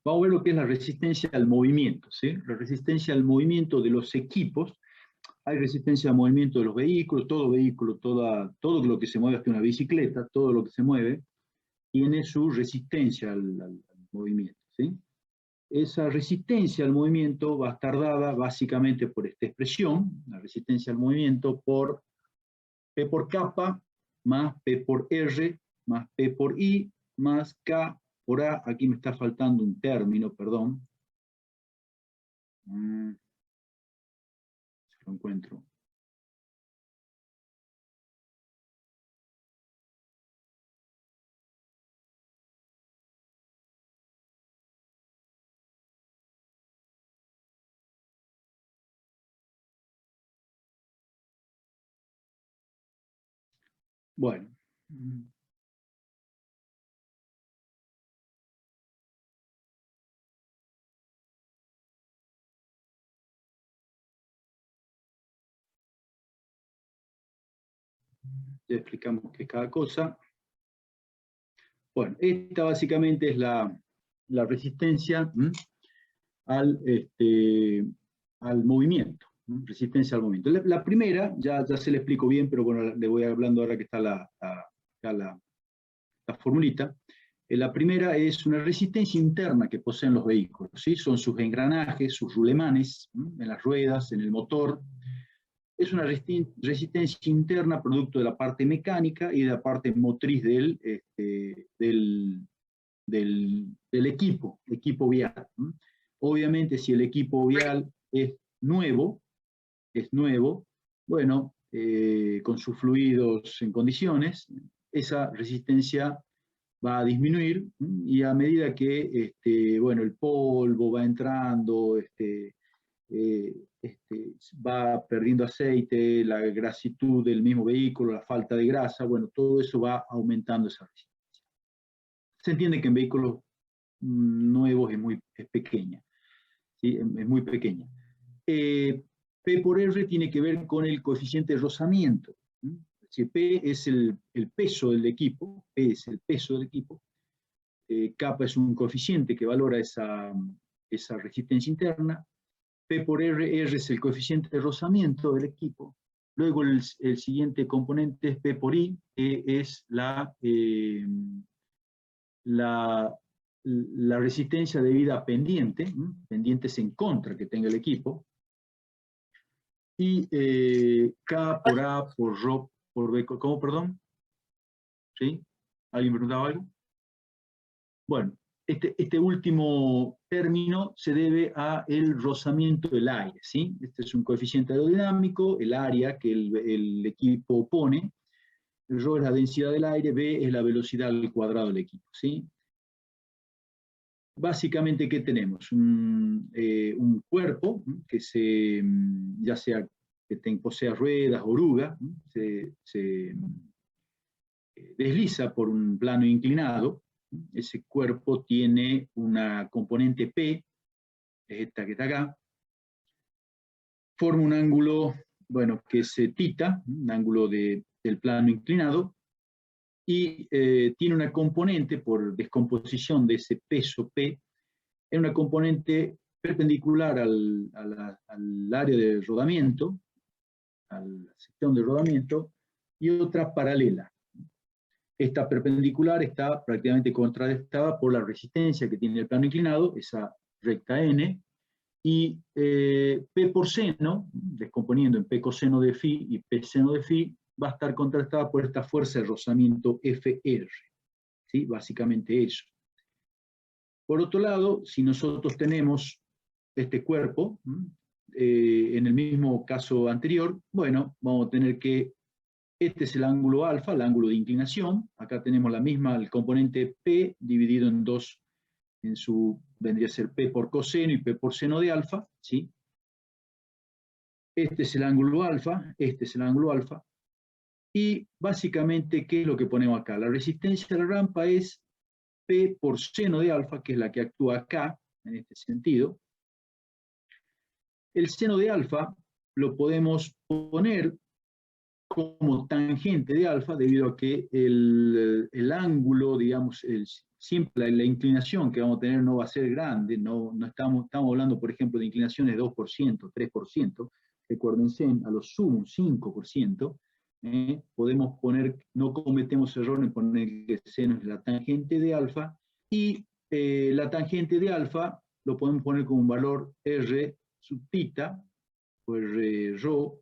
vamos a ver lo que es la resistencia al movimiento, ¿sí? La resistencia al movimiento de los equipos. Hay resistencia al movimiento de los vehículos, todo vehículo, todo lo que se mueve, hasta una bicicleta, todo lo que se mueve, tiene su resistencia al movimiento, ¿sí? Esa resistencia al movimiento va a estar dada básicamente por esta expresión, la resistencia al movimiento por P por kappa más P por R más P por I más K por A. Aquí me está faltando un término, perdón. Si lo encuentro. Bueno. Ya explicamos qué es cada cosa. Bueno, esta básicamente es la resistencia al movimiento. Resistencia al movimiento. La primera, ya se le explico bien, pero bueno, le voy hablando ahora que está la formulita. La primera es una resistencia interna que poseen los vehículos, ¿sí? Son sus engranajes, sus rulemanes, en las ruedas, en el motor. Es una resistencia interna producto de la parte mecánica y de la parte motriz del equipo vial. Obviamente, si el equipo vial es nuevo, bueno, con sus fluidos en condiciones, esa resistencia va a disminuir, y a medida que bueno, el polvo va entrando, va perdiendo aceite, la grasitud del mismo vehículo, la falta de grasa, bueno, todo eso va aumentando esa resistencia. Se entiende que en vehículos nuevos es pequeña, ¿sí? Es muy pequeña. P por R tiene que ver con el coeficiente de rozamiento. Si P es el peso del equipo, P es el peso del equipo, kappa es un coeficiente que valora esa resistencia interna, P por R es el coeficiente de rozamiento del equipo. Luego el siguiente componente es P por I, que es la resistencia debida a pendiente, pendientes en contra que tenga el equipo, y K por A por Rho por B. ¿Cómo, perdón? ¿Sí? ¿Alguien preguntaba algo? Bueno, este último término se debe a el rozamiento del aire, ¿sí? Este es un coeficiente aerodinámico, el área que el equipo pone, el Rho es la densidad del aire, B es la velocidad al cuadrado del equipo, ¿sí? Básicamente, ¿qué tenemos? Un cuerpo que ya sea que posea ruedas, oruga, se desliza por un plano inclinado. Ese cuerpo tiene una componente P, es esta que está acá, forma un ángulo, bueno, que es θ, un ángulo del plano inclinado, y tiene una componente, por descomposición de ese peso P, es una componente perpendicular al área de rodamiento, a la sección de rodamiento, y otra paralela. Esta perpendicular está prácticamente contrarrestada por la resistencia que tiene el plano inclinado, esa recta N, y P por seno, descomponiendo en P coseno de phi y P seno de phi, va a estar contrastada por esta fuerza de rozamiento FR. ¿Sí? Básicamente eso. Por otro lado, si nosotros tenemos este cuerpo, en el mismo caso anterior, bueno, vamos a tener que este es el ángulo alfa, el ángulo de inclinación. Acá tenemos la misma, el componente P dividido en dos, vendría a ser P por coseno y P por seno de alfa, ¿sí? Este es el ángulo alfa, este es el ángulo alfa. Y básicamente, ¿qué es lo que ponemos acá? La resistencia de la rampa es P por seno de alfa, que es la que actúa acá, en este sentido. El seno de alfa lo podemos poner como tangente de alfa, debido a que el ángulo, digamos, siempre la inclinación que vamos a tener no va a ser grande, no estamos hablando, por ejemplo, de inclinaciones de 2%, 3%, recuérdense, a lo sumo 5%, podemos poner, no cometemos error en poner que seno es la tangente de alfa, y la tangente de alfa lo podemos poner como un valor R sub θ, o R rho,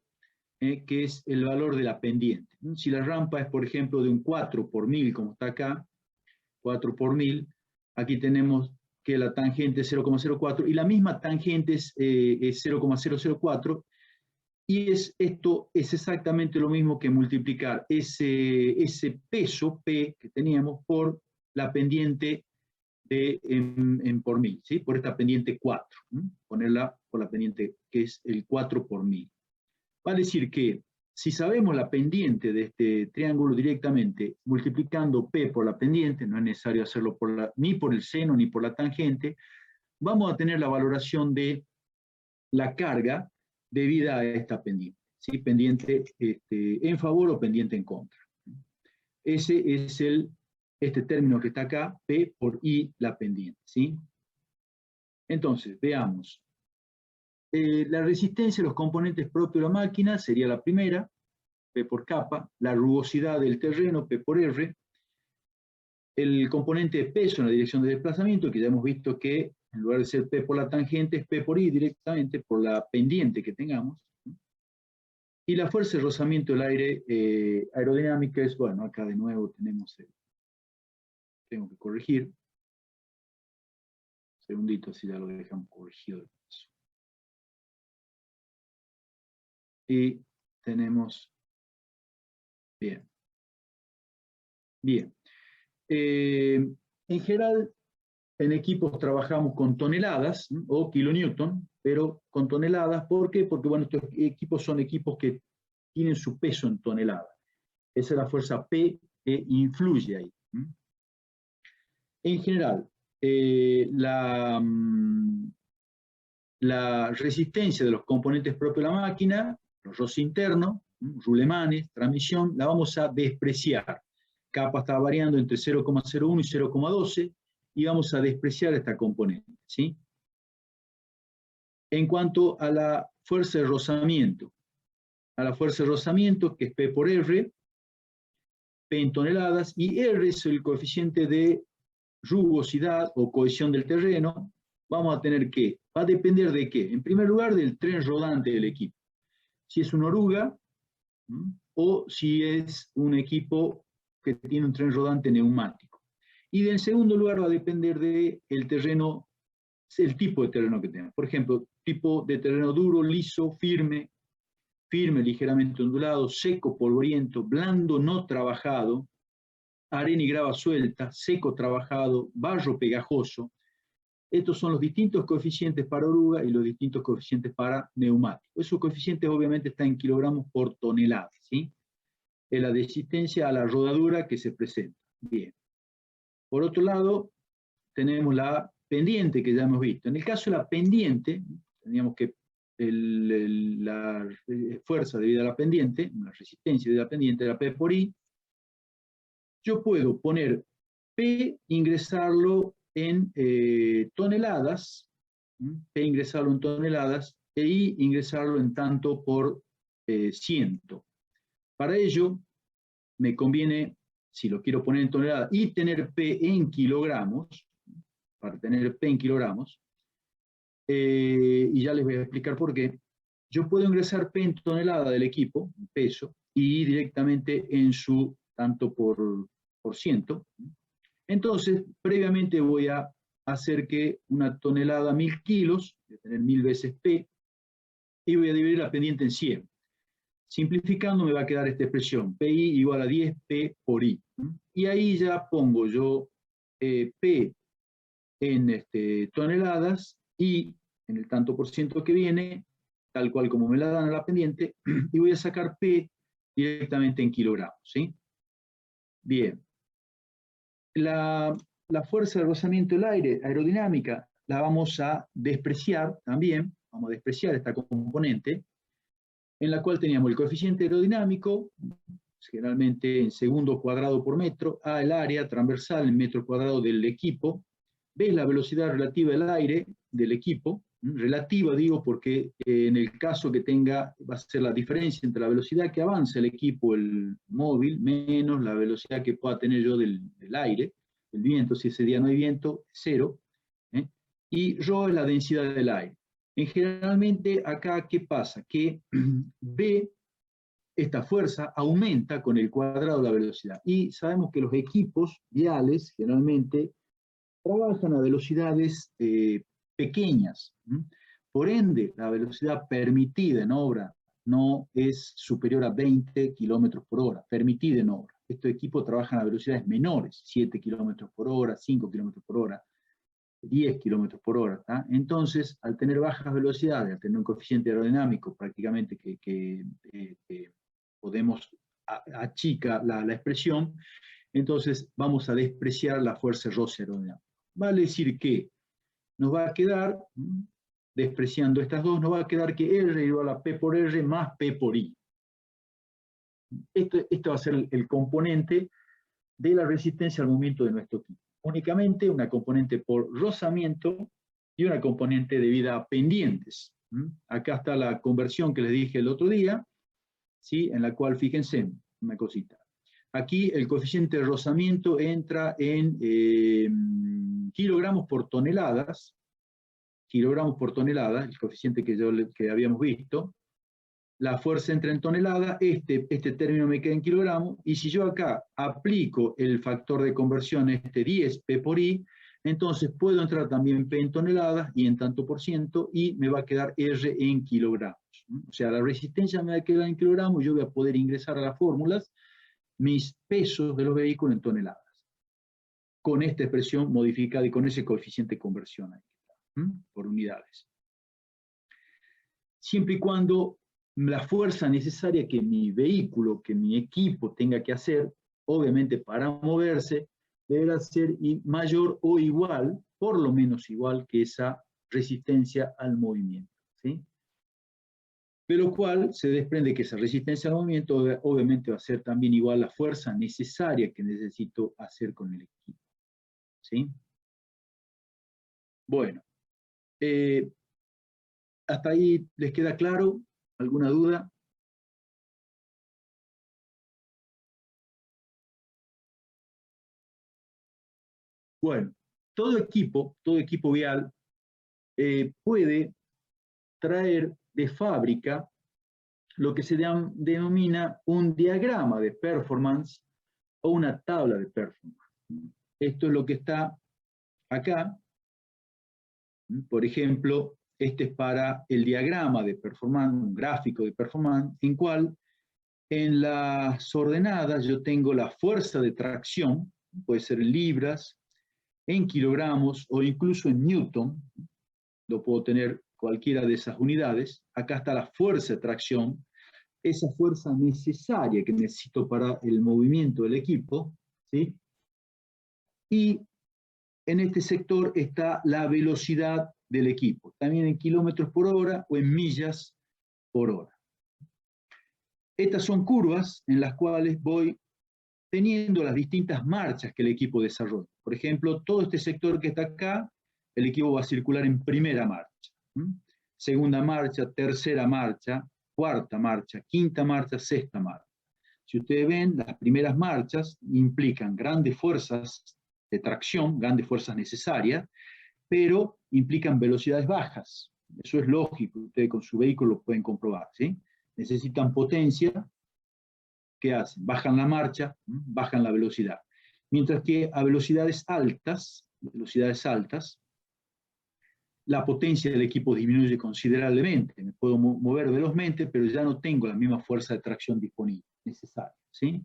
que es el valor de la pendiente. Si la rampa es, por ejemplo, de un 4 por 1000, como está acá, 4 por 1000, aquí tenemos que la tangente es 0,04 y la misma tangente es 0,004, y esto es exactamente lo mismo que multiplicar ese peso P que teníamos por la pendiente por 1000, ¿sí? Por esta pendiente 4, ponerla por la pendiente que es el 4 por 1000. Va a decir que si sabemos la pendiente de este triángulo directamente, multiplicando P por la pendiente, no es necesario hacerlo ni por el seno ni por la tangente, vamos a tener la valoración de la carga debida a esta pendiente, ¿sí? Pendiente en favor o pendiente en contra. Ese es este término que está acá, P por I, la pendiente, ¿sí? Entonces, veamos. La resistencia de los componentes propios de la máquina sería la primera, P por capa, la rugosidad del terreno, P por R, el componente de peso en la dirección de desplazamiento, que ya hemos visto que en lugar de ser P por la tangente, es P por I directamente por la pendiente que tengamos, y la fuerza de rozamiento del aire aerodinámica es, bueno, acá de nuevo tenemos, tengo que corregir, un segundito si ya lo dejamos corregido. Y tenemos, bien. En general, en equipos trabajamos con toneladas o kilonewton, pero con toneladas, ¿por qué? Porque, bueno, estos equipos son equipos que tienen su peso en toneladas. Esa es la fuerza P que influye ahí. En general, la resistencia de los componentes propios de la máquina, los ROS internos, rulemanes, transmisión, la vamos a despreciar. Capa está variando entre 0,01 y 0,12 y vamos a despreciar esta componente, ¿sí? En cuanto a la fuerza de rozamiento, que es P por R, P en toneladas, y R es el coeficiente de rugosidad o cohesión del terreno, vamos a tener que, va a depender de qué, en primer lugar del tren rodante del equipo, si es una oruga o si es un equipo que tiene un tren rodante neumático. Y en segundo lugar va a depender del terreno, el tipo de terreno que tenga. Por ejemplo, tipo de terreno duro, liso, firme, ligeramente ondulado, seco, polvoriento, blando, no trabajado, arena y grava suelta, seco, trabajado, barro pegajoso. Estos son los distintos coeficientes para oruga y los distintos coeficientes para neumático. Esos coeficientes obviamente están en kilogramos por tonelada, ¿sí? Es la resistencia a la rodadura que se presenta. Bien. Por otro lado, tenemos la pendiente que ya hemos visto. En el caso de la pendiente, teníamos que la fuerza debido a la pendiente, la resistencia debido a la pendiente era P por I. Yo puedo poner P, ingresarlo en toneladas, P ingresarlo en toneladas, e I ingresarlo en tanto por ciento. Para ello, me conviene, si lo quiero poner en toneladas, y tener P en kilogramos, para tener P en kilogramos, y ya les voy a explicar por qué. Yo puedo ingresar P en tonelada del equipo, peso, y directamente en su tanto por ciento. Entonces, previamente voy a hacer que una tonelada 1000 kilos, voy a tener 1000 veces P, y voy a dividir la pendiente en 100. Simplificando me va a quedar esta expresión, PI igual a 10P por I. Y ahí ya pongo yo P en toneladas y en el tanto por ciento que viene, tal cual como me la dan a la pendiente, y voy a sacar P directamente en kilogramos, ¿sí? Bien. La fuerza de rozamiento del aire, aerodinámica, la vamos a despreciar también, vamos a despreciar esta componente, en la cual teníamos el coeficiente aerodinámico, generalmente en segundo cuadrado por metro, A el área transversal en metro cuadrado del equipo, B la velocidad relativa del aire del equipo, relativa digo porque en el caso que tenga, va a ser la diferencia entre la velocidad que avanza el equipo, el móvil, menos la velocidad que pueda tener yo del aire, el viento, si ese día no hay viento, 0, y ρ es la densidad del aire. Generalmente acá, ¿qué pasa? Que B, esta fuerza, aumenta con el cuadrado de la velocidad. Y sabemos que los equipos viales generalmente trabajan a velocidades pequeñas. Por ende, la velocidad permitida en obra no es superior a 20 kilómetros por hora, permitida en obra. Estos equipos trabajan a velocidades menores, 7 kilómetros por hora, 5 kilómetros por hora, 10 kilómetros por hora. Entonces, al tener bajas velocidades, al tener un coeficiente aerodinámico prácticamente que podemos achicar la expresión, entonces vamos a despreciar la fuerza roce aerodinámica. Vale decir que nos va a quedar, despreciando estas dos, nos va a quedar que R igual a P por R más P por I. Este va a ser el componente de la resistencia al movimiento de nuestro equipo. Únicamente una componente por rozamiento y una componente debida a pendientes. Acá está la conversión que les dije el otro día, ¿sí? En la cual, fíjense, una cosita. Aquí el coeficiente de rozamiento entra en kilogramos por toneladas, el coeficiente que habíamos visto. La fuerza entra en tonelada, este término me queda en kilogramos, y si yo acá aplico el factor de conversión, 10 P por I, entonces puedo entrar también P en toneladas y en tanto por ciento, y me va a quedar R en kilogramos. O sea, la resistencia me va a quedar en kilogramos, yo voy a poder ingresar a las fórmulas mis pesos de los vehículos en toneladas, con esta expresión modificada y con ese coeficiente de conversión ahí, por unidades. Siempre y cuando la fuerza necesaria que mi vehículo, que mi equipo tenga que hacer, obviamente para moverse, deberá ser mayor o igual, por lo menos igual que esa resistencia al movimiento, ¿sí? De lo cual se desprende que esa resistencia al movimiento obviamente va a ser también igual a la fuerza necesaria que necesito hacer con el equipo, ¿sí? Bueno, ¿hasta ahí les queda claro? ¿Alguna duda? Bueno, todo equipo vial puede traer de fábrica lo que se denomina un diagrama de performance o una tabla de performance. Esto es lo que está acá. Por ejemplo, este es para el diagrama de performance, un gráfico de performance, en cual en las ordenadas yo tengo la fuerza de tracción, puede ser en libras, en kilogramos o incluso en newton, lo puedo tener cualquiera de esas unidades. Acá está la fuerza de tracción, esa fuerza necesaria que necesito para el movimiento del equipo, ¿sí? Y en este sector está la velocidad del equipo, también en kilómetros por hora o en millas por hora. Estas son curvas en las cuales voy teniendo las distintas marchas que el equipo desarrolla. Por ejemplo, todo este sector que está acá, el equipo va a circular en primera marcha, segunda marcha, tercera marcha, cuarta marcha, quinta marcha, sexta marcha. Si ustedes ven, las primeras marchas implican grandes fuerzas de tracción, grandes fuerzas necesarias, pero implican velocidades bajas. Eso es lógico, ustedes con su vehículo lo pueden comprobar, ¿sí? Necesitan potencia. ¿Qué hacen? Bajan la marcha, bajan la velocidad. Mientras que a velocidades altas, la potencia del equipo disminuye considerablemente. Me puedo mover velozmente, pero ya no tengo la misma fuerza de tracción disponible, necesaria, ¿sí?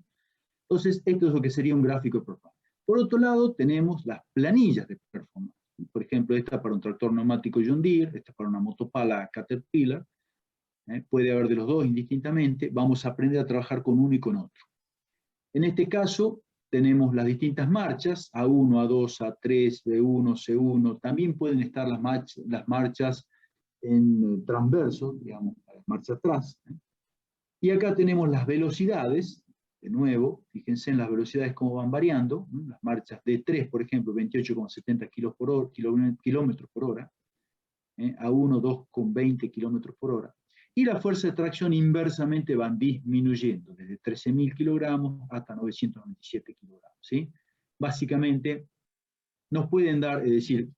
Entonces, esto es lo que sería un gráfico de performance. Por otro lado, tenemos las planillas de performance. Por ejemplo, esta para un tractor neumático John Deere, esta para una motopala Caterpillar. Puede haber de los dos indistintamente. Vamos a aprender a trabajar con uno y con otro. En este caso, tenemos las distintas marchas, A1, A2, A3, B1, C1. También pueden estar las marchas en transverso, digamos, marcha atrás. Y acá tenemos las velocidades, de nuevo, fíjense en las velocidades cómo van variando, ¿no? Las marchas de 3, por ejemplo, 28,70 kilómetros por hora, a 1, 2,20 kilómetros por hora. Y la fuerza de tracción inversamente van disminuyendo, desde 13.000 kilogramos hasta 997 kilogramos, ¿sí? Básicamente, nos pueden dar, es decir,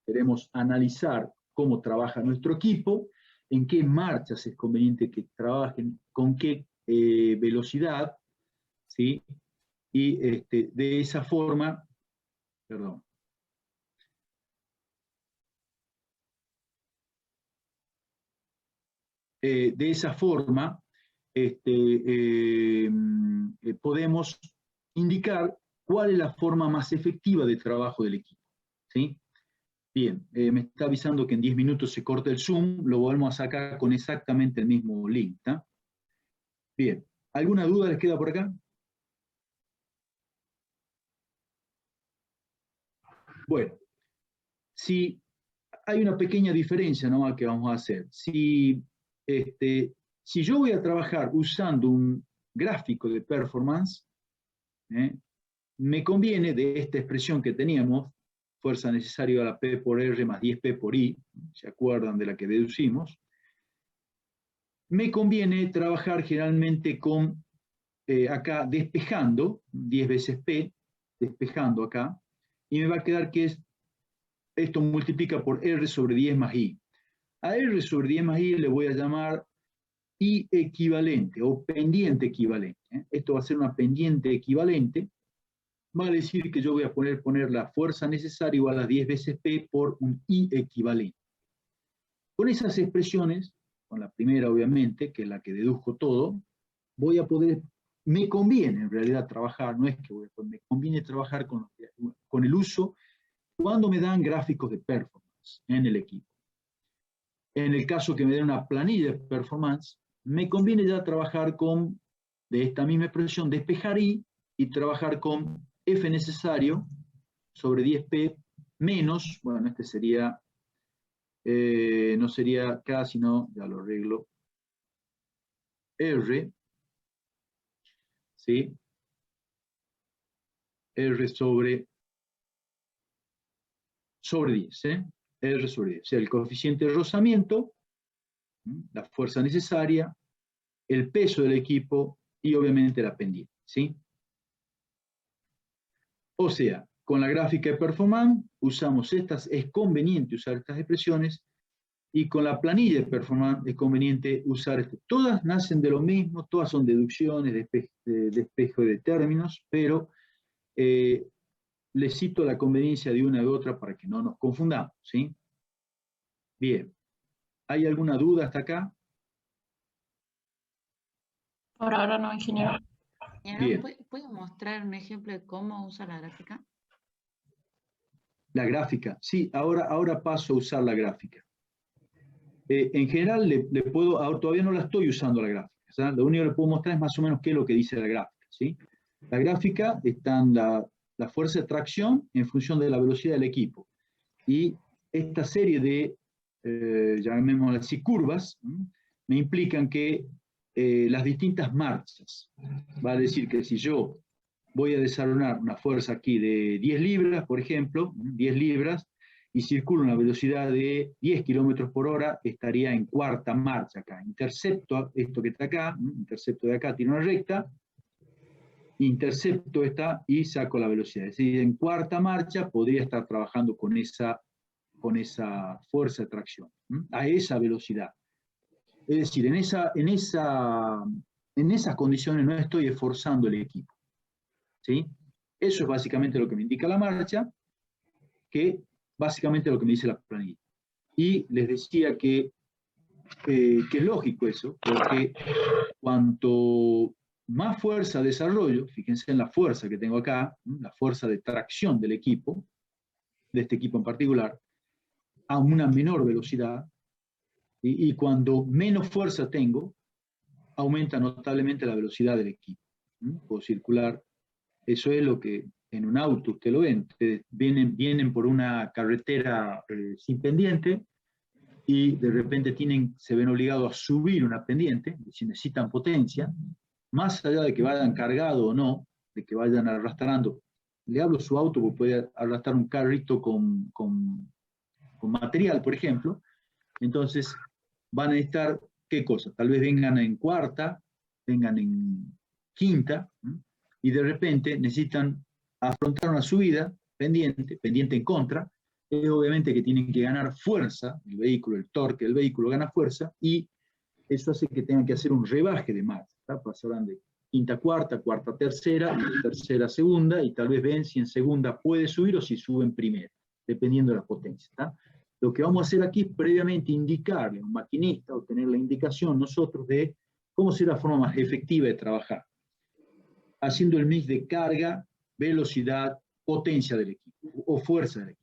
queremos analizar cómo trabaja nuestro equipo, en qué marchas es conveniente que trabajen, con qué velocidad, ¿sí? Y de esa forma, perdón, de esa forma podemos indicar cuál es la forma más efectiva de trabajo del equipo, ¿sí? Bien, me está avisando que en 10 minutos se corta el Zoom, lo volvemos a sacar con exactamente el mismo link, ¿tá? Bien, ¿alguna duda les queda por acá? Bueno, si hay una pequeña diferencia, ¿no?, que vamos a hacer. Si yo voy a trabajar usando un gráfico de performance, me conviene de esta expresión que teníamos, fuerza necesaria a la P por R más 10P por I, ¿se acuerdan de la que deducimos? Me conviene trabajar generalmente con, acá, despejando, 10 veces P, despejando acá, y me va a quedar que esto multiplica por R sobre 10 más I. A R sobre 10 más I le voy a llamar I equivalente o pendiente equivalente. Esto va a ser una pendiente equivalente. Va a decir que yo voy a poner la fuerza necesaria igual a 10 veces P por un I equivalente. Con esas expresiones, con la primera obviamente, que es la que deduzco todo, voy a poder, me conviene en realidad trabajar, no es que me conviene trabajar con el uso cuando me dan gráficos de performance en el equipo. En el caso que me den una planilla de performance, me conviene ya trabajar con, de esta misma expresión, despejar I y trabajar con F necesario sobre 10P menos, bueno, este sería, no sería K, sino, ya lo arreglo, R, ¿sí? R sobre 10, ¿eh? R sobre 10, o sea, el coeficiente de rozamiento, la fuerza necesaria, el peso del equipo y obviamente la pendiente, ¿sí? O sea, con la gráfica de performance usamos estas, es conveniente usar estas expresiones, y con la planilla de performance es conveniente usar todas nacen de lo mismo, todas son deducciones, despejo de términos, pero les cito la conveniencia de una y otra para que no nos confundamos, ¿sí? Bien, ¿hay alguna duda hasta acá? Por ahora no, ingeniero. Bien. ¿Puede mostrar un ejemplo de cómo usa la gráfica? La gráfica, sí, ahora paso a usar la gráfica. En general, le puedo, ahora todavía no la estoy usando la gráfica, ¿sí? Lo único que le puedo mostrar es más o menos qué es lo que dice la gráfica, ¿sí? La gráfica está en la fuerza de tracción en función de la velocidad del equipo. Y esta serie de, llamémoslas así, curvas, me implican que las distintas marchas, va a decir que si yo voy a desarrollar una fuerza aquí de 10 libras, por ejemplo, 10 libras, y circulo a una velocidad de 10 kilómetros por hora, estaría en cuarta marcha acá. Intercepto esto que está acá, intercepto de acá, tiro una recta, intercepto esta y saco la velocidad. Es decir, en cuarta marcha podría estar trabajando con esa fuerza de tracción, a esa velocidad. Es decir, en esas condiciones no estoy esforzando el equipo, ¿sí? Eso es básicamente lo que me indica la marcha, que básicamente lo que me dice la planilla. Y les decía que es lógico eso, porque cuanto más fuerza desarrollo, fíjense en la fuerza que tengo acá, la fuerza de tracción del equipo, de este equipo en particular, a una menor velocidad, y cuando menos fuerza tengo, aumenta notablemente la velocidad del equipo. Puedo circular, eso es lo que en un auto usted lo ven, vienen por una carretera sin pendiente, y de repente se ven obligados a subir una pendiente, si necesitan potencia, más allá de que vayan cargado o no, de que vayan arrastrando. Le hablo su auto porque puede arrastrar un carrito con material, por ejemplo. Entonces van a necesitar, ¿qué cosa? Tal vez vengan en cuarta, vengan en quinta, y de repente necesitan afrontar una subida pendiente en contra. Obviamente que tienen que ganar fuerza, el vehículo, el torque del vehículo gana fuerza, y eso hace que tengan que hacer un rebaje de marcha. Pasarán de quinta cuarta, cuarta tercera, tercera segunda, y tal vez ven si en segunda puede subir o si sube en primera, dependiendo de la potencia. ¿Tá? Lo que vamos a hacer aquí es previamente indicarle a un maquinista o tener la indicación nosotros de cómo será la forma más efectiva de trabajar, haciendo el mix de carga, velocidad, potencia del equipo o fuerza del equipo.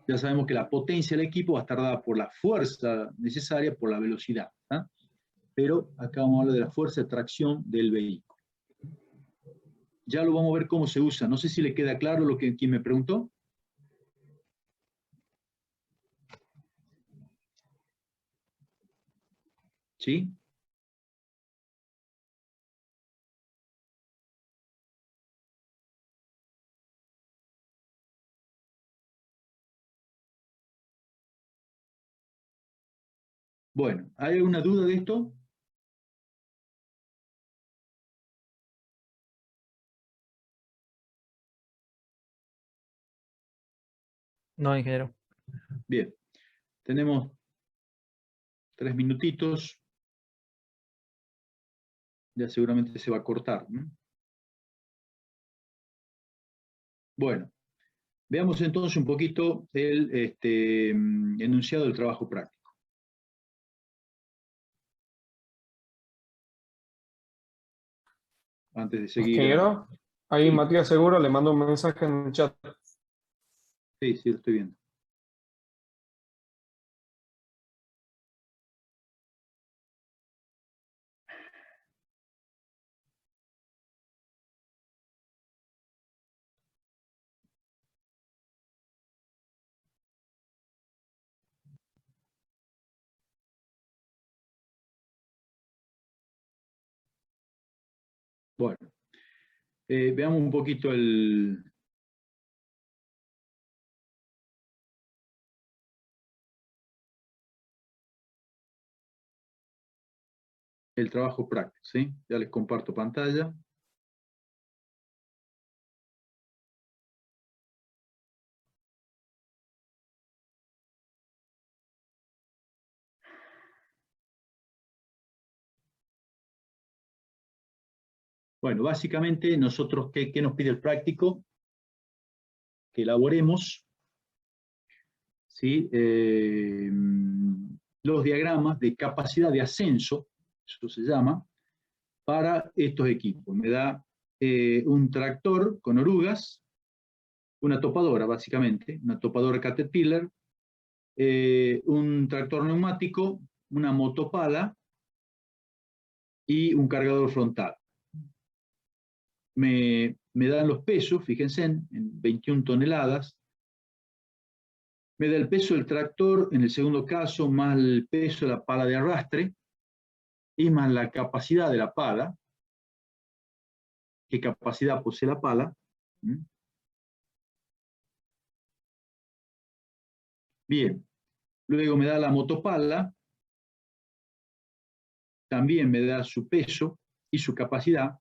Ya sabemos que la potencia del equipo va a estar dada por la fuerza necesaria, por la velocidad. ¿Ah? Pero acá vamos a hablar de la fuerza de tracción del vehículo. Ya lo vamos a ver cómo se usa. No sé si le queda claro lo que quien me preguntó. ¿Sí? Bueno, ¿hay alguna duda de esto? No, ingeniero. Bien, tenemos 3 minutitos. Ya seguramente se va a cortar, ¿no? Bueno, veamos entonces un poquito el enunciado del trabajo práctico. Antes de seguir. Ingeniero, ahí Sí. Matías Seguro le mando un mensaje en el chat. Sí, lo estoy viendo. Bueno, veamos un poquito el trabajo práctico, ¿sí? Ya les comparto pantalla. Bueno, básicamente nosotros, ¿qué nos pide el práctico? Que elaboremos, ¿sí? Los diagramas de capacidad de ascenso, eso se llama, para estos equipos. Me da un tractor con orugas, una topadora básicamente, una topadora Caterpillar, un tractor neumático, una motopala y un cargador frontal. Me dan los pesos, fíjense, en 21 toneladas. Me da el peso del tractor, en el segundo caso, más el peso de la pala de arrastre, y más la capacidad de la pala. ¿Qué capacidad posee la pala? Bien. Luego me da la motopala, también me da su peso y su capacidad.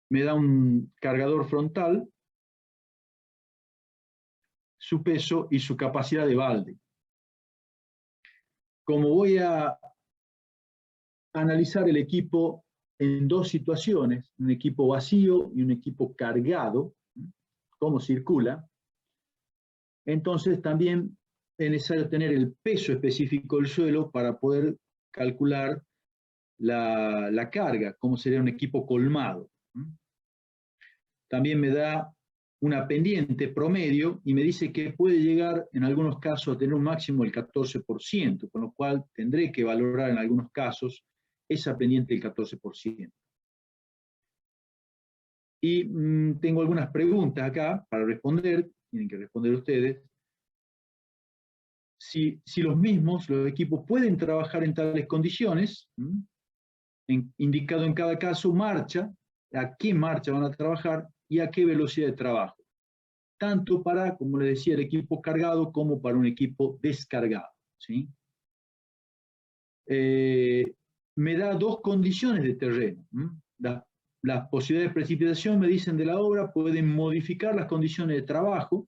Me da un cargador frontal, su peso y su capacidad de balde. Como voy a analizar el equipo en dos situaciones, un equipo vacío y un equipo cargado, cómo circula, entonces también es necesario tener el peso específico del suelo para poder calcular la carga, cómo sería un equipo colmado. También me da una pendiente promedio y me dice que puede llegar en algunos casos a tener un máximo del 14%, con lo cual tendré que valorar en algunos casos esa pendiente del 14%. Y tengo algunas preguntas acá para responder, tienen que responder ustedes. si los mismos, los equipos, pueden trabajar en tales condiciones, indicado en cada caso marcha, a qué marcha van a trabajar y a qué velocidad de trabajo. Tanto para, como les decía, el equipo cargado como para un equipo descargado, ¿sí? Me da dos condiciones de terreno. Las posibilidades de precipitación, me dicen, de la obra pueden modificar las condiciones de trabajo,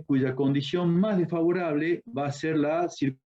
cuya condición más desfavorable va a ser la circulación